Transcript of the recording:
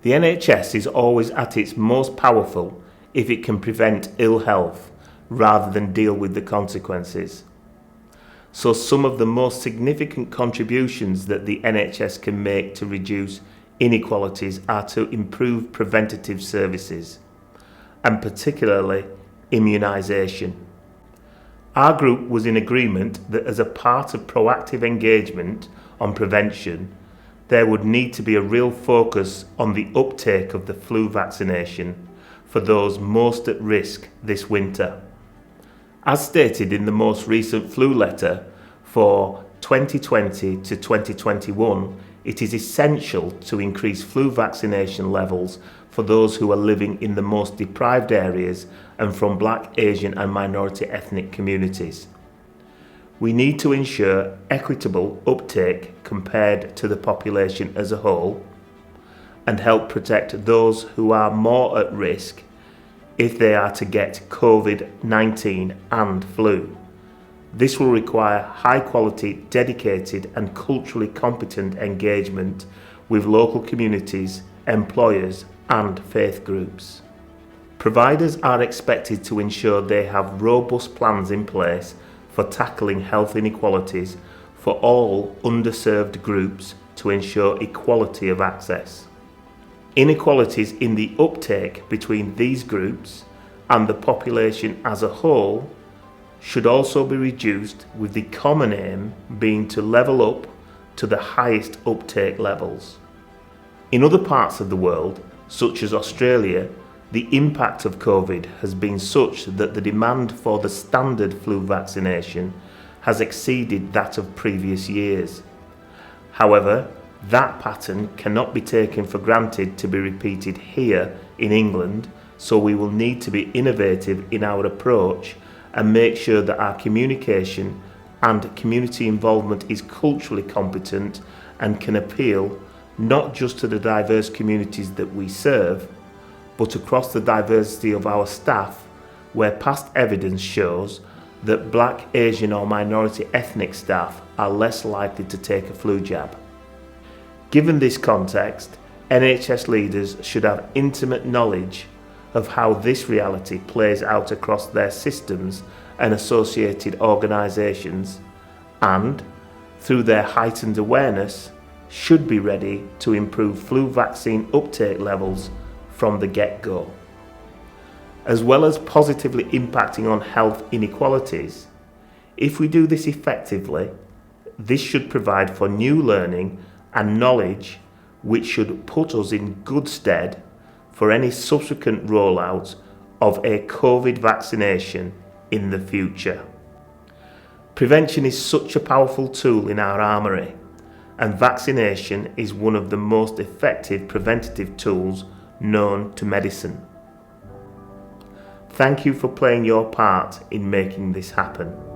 The NHS is always at its most powerful if it can prevent ill health rather than deal with the consequences. So some of the most significant contributions that the NHS can make to reduce inequalities are to improve preventative services, and particularly immunisation. Our group was in agreement that as a part of proactive engagement on prevention, there would need to be a real focus on the uptake of the flu vaccination for those most at risk this winter. As stated in the most recent flu letter for 2020 to 2021, it is essential to increase flu vaccination levels for those who are living in the most deprived areas and from Black, Asian and minority ethnic communities. We need to ensure equitable uptake compared to the population as a whole and help protect those who are more at risk if they are to get COVID-19 and flu. This will require high quality, dedicated and culturally competent engagement with local communities, employers and faith groups. Providers are expected to ensure they have robust plans in place for tackling health inequalities for all underserved groups to ensure equality of access. Inequalities in the uptake between these groups and the population as a whole should also be reduced, with the common aim being to level up to the highest uptake levels. In other parts of the world, such as Australia, the impact of COVID has been such that the demand for the standard flu vaccination has exceeded that of previous years. However, that pattern cannot be taken for granted to be repeated here in England, so we will need to be innovative in our approach and make sure that our communication and community involvement is culturally competent and can appeal not just to the diverse communities that we serve, but across the diversity of our staff, where past evidence shows that Black, Asian or minority ethnic staff are less likely to take a flu jab. Given this context, NHS leaders should have intimate knowledge of how this reality plays out across their systems and associated organisations, and, through their heightened awareness, should be ready to improve flu vaccine uptake levels from the get-go. As well as positively impacting on health inequalities, if we do this effectively, this should provide for new learning and knowledge which should put us in good stead for any subsequent rollout of a COVID vaccination in the future. Prevention is such a powerful tool in our armoury, and vaccination is one of the most effective preventative tools known to medicine. Thank you for playing your part in making this happen.